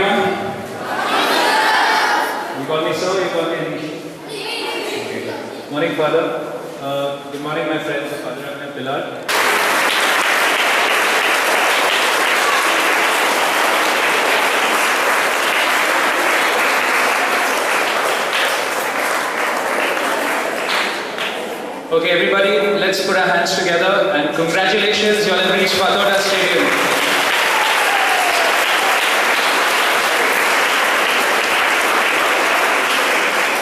everyone. You call me so, you call me Anish. Okay. Morning, Father. Good morning, my friends. Father Ragnar Pilar. Okay, everybody, let's put our hands together and congratulations, you all have reached Pathoda Stadium.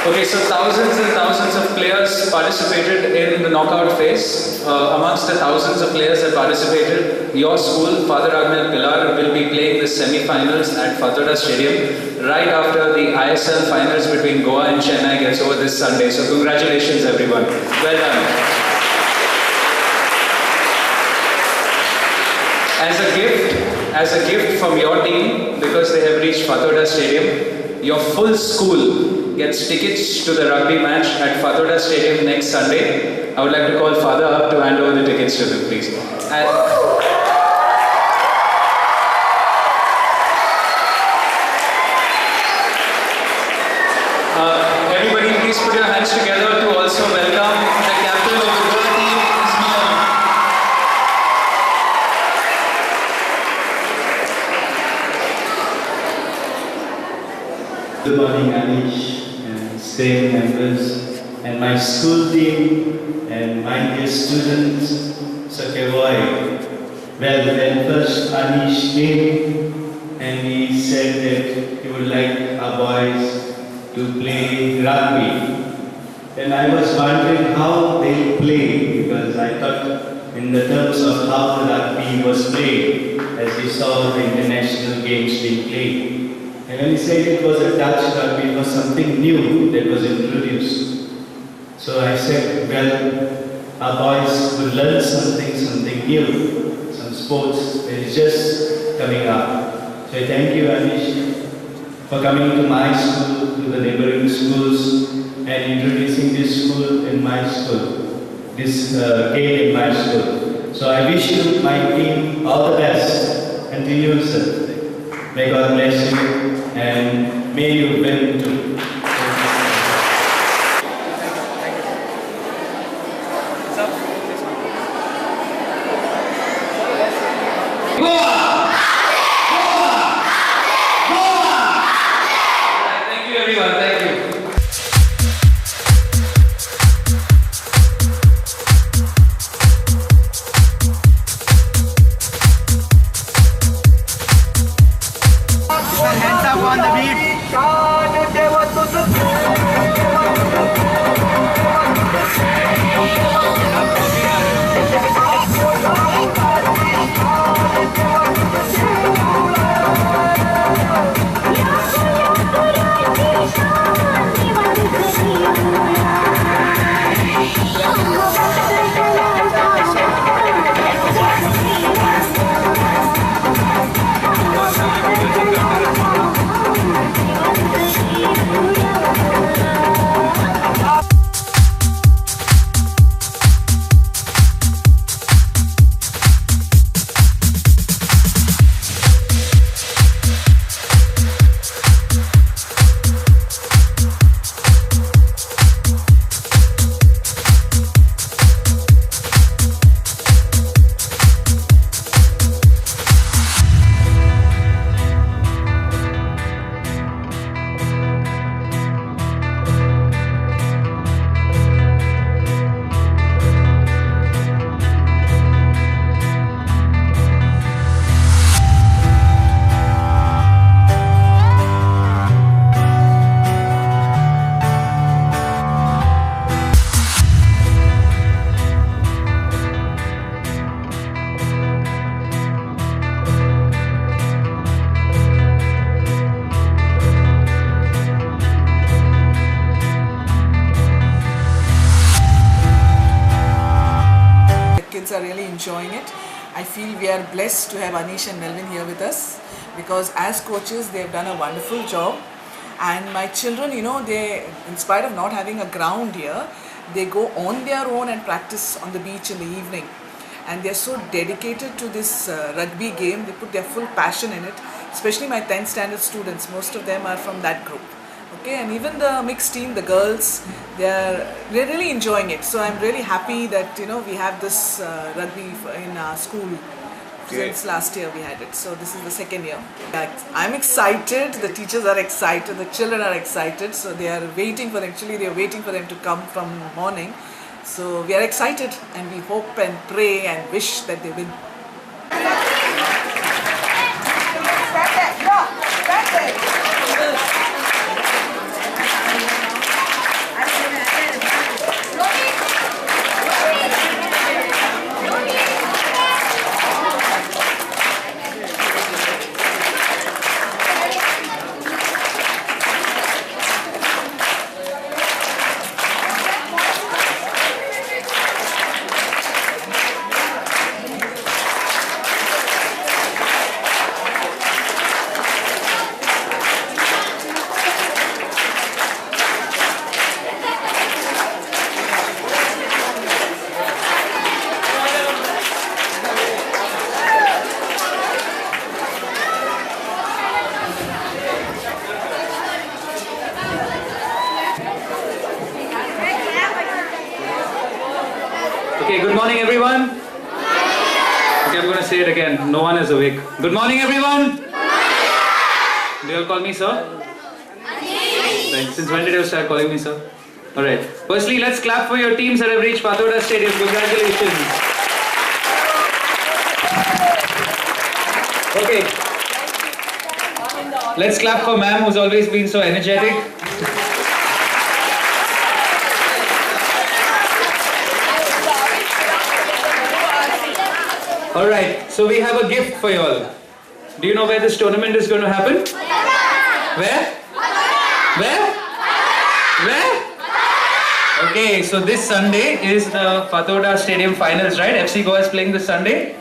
Okay, so thousands and thousands of players participated in the knockout phase. Amongst the thousands of players that participated, your school, Father Ragnar Pilar, will be playing the semi-finals at Pathoda Stadium right after the ISL finals between Goa and Chennai gets over this Sunday. So congratulations everyone. Well done. As a gift from your team, because they have reached Pathoda Stadium, your full school gets tickets to the rugby match at Pathoda Stadium next Sunday. I would like to call Father up to hand over the tickets to them, please. Everybody, please put your hands together to also welcome the captain of the Goa team, Ismail. Good morning, Anish and staff members and my school team and my dear students. So, Well, when first Anish came and he said that he would like our boys to play rugby, then I was wondering how they play, because I thought in the terms of how the rugby was played, as we saw the international games being played. And when he said it was a Dutch rugby, it was something new that was introduced. So I said, well, our boys will learn something new, some sports that is just coming up. So I thank you, Anish, for coming to my school, to the neighboring schools, and introducing this school in my school, this game in my school. So I wish you, my team, all the best. And to you, sir. May God bless you, and may you win too. Thank you everyone, thank you. Hands up on the beat. Are really enjoying it. I feel we are blessed to have Anish and Melvin here with us, because as coaches they have done a wonderful job, and my children, they, in spite of not having a ground here, they go on their own and practice on the beach in the evening, and they are so dedicated to this rugby game. They put their full passion in it. especially my 10th standard students, most of them are from that group. Okay, and even the mixed team, the girls, they're really enjoying it. So I'm really happy that we have this rugby in our school. Since last year we had it, so this is the second year. I'm excited, the teachers are excited, the children are excited, so they are waiting for them to come from morning. So we are excited and we hope and pray and wish that they win. Okay, good morning everyone. Okay, I'm going to say it again. No one is awake. Good morning everyone. Do you all call me sir? Right. Since when did you start calling me sir? Alright. Firstly, let's clap for your teams that have reached Pathoda Stadium. Congratulations. Okay. Let's clap for ma'am who's always been so energetic. Alright, so we have a gift for you all. Do you know where this tournament is going to happen? Where? Where? Where? Okay, so this Sunday is the Pathoda Stadium finals, right? FC Goa is playing this Sunday.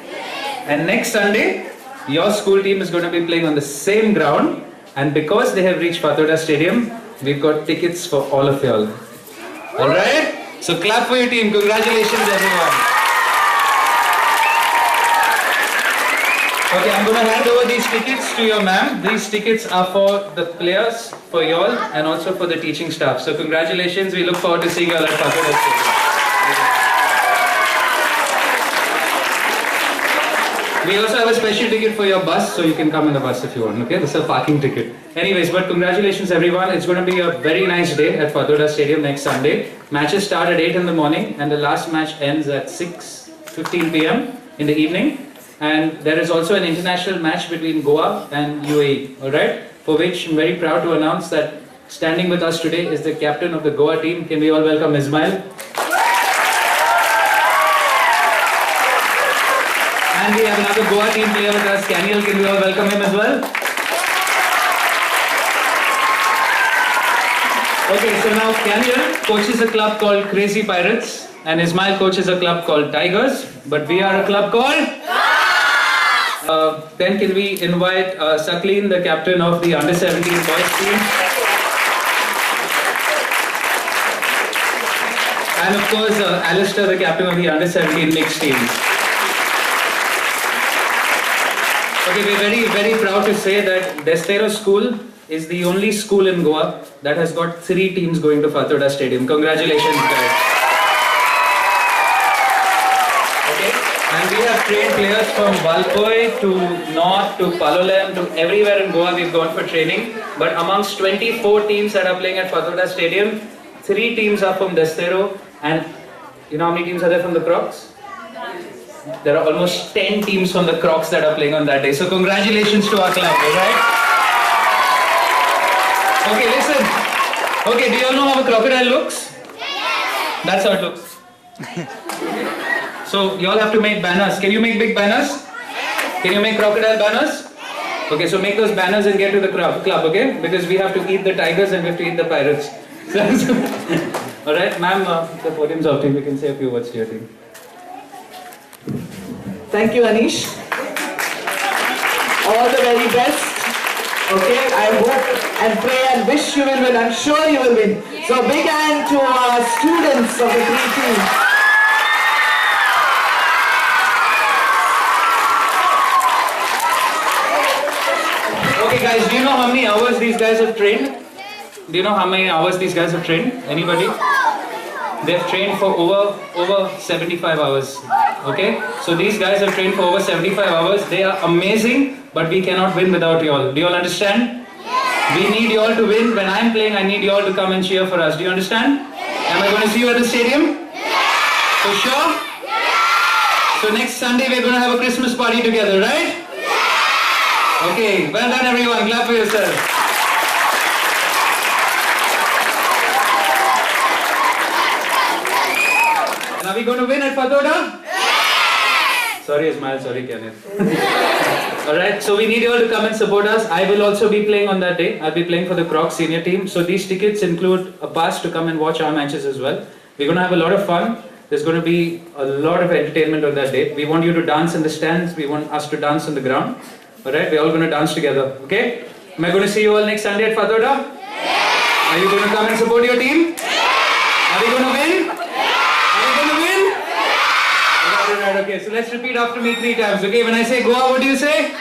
And next Sunday, your school team is going to be playing on the same ground. And because they have reached Pathoda Stadium, we've got tickets for all of you all. Alright? So clap for your team. Congratulations everyone. Okay, I'm going to hand over these tickets to your ma'am. These tickets are for the players, for y'all, and also for the teaching staff. So congratulations. We look forward to seeing you all at Pathoda Stadium. We also have a special ticket for your bus, so you can come in the bus if you want. Okay, this is a parking ticket. Anyways, but congratulations everyone. It's going to be a very nice day at Pathoda Stadium next Sunday. Matches start at 8 in the morning, and the last match ends at 6:15 p.m. in the evening. And there is also an international match between Goa and UAE, alright? For which I'm very proud to announce that standing with us today is the captain of the Goa team. Can we all welcome Ismail? And we have another Goa team player with us, Daniel. Can we all welcome him as well? Okay, so now Daniel coaches a club called Crazy Pirates and Ismail coaches a club called Tigers, but we are a club called... then can we invite Sakleen, the captain of the under-17 boys team. And of course, Alistair, the captain of the under-17 mixed team. Okay, we're very, very proud to say that Destero School is the only school in Goa that has got 3 teams going to Pathoda Stadium. Congratulations, guys. And we have trained players from Valpoi to North to Palolem to everywhere in Goa we've gone for training. But amongst 24 teams that are playing at Pathoda Stadium, 3 teams are from Destero. And you know how many teams are there from the Crocs? There are almost 10 teams from the Crocs that are playing on that day. So congratulations to our club, alright? Okay, listen. Okay, do you all know how a crocodile looks? Yes. That's how it looks. So you all have to make banners. Can you make big banners? Yes. Can you make crocodile banners? Yes. Okay, so make those banners and get to the club, okay? Because we have to eat the tigers and we have to eat the pirates. Alright, ma'am, the podium's out to you. We can say a few words to your team. Thank you, Anish. All the very best. Okay, I hope and pray and wish you will win. I'm sure you will win. So big hand to our students of the 3 teams. how many hours these guys have trained? Do you know how many hours these guys have trained? Anybody? They've trained for over 75 hours. Okay? So these guys have trained for over 75 hours. They are amazing, but we cannot win without you all. Do you all understand? Yes. We need you all to win. When I'm playing, I need you all to come and cheer for us. Do you understand? Yes. Am I going to see you at the stadium? Yes. For sure? Yes. So next Sunday we're going to have a Christmas party together, right? Yes. Okay, well done everyone. Clap for yourself. Are we going to win at Fadoda? Yes! Sorry Ismail, sorry Kenneth. Alright, so we need you all to come and support us. I will also be playing on that day. I'll be playing for the Crocs senior team. So these tickets include a pass to come and watch our matches as well. We're going to have a lot of fun. There's going to be a lot of entertainment on that day. We want you to dance in the stands. We want us to dance on the ground. Alright, we're all going to dance together. Okay? Am I going to see you all next Sunday at Fadoda? Yes! Are you going to come and support your team? Yes! Are we going to win? Right, okay, so let's repeat after me 3 times. Okay, when I say go out, what do you say?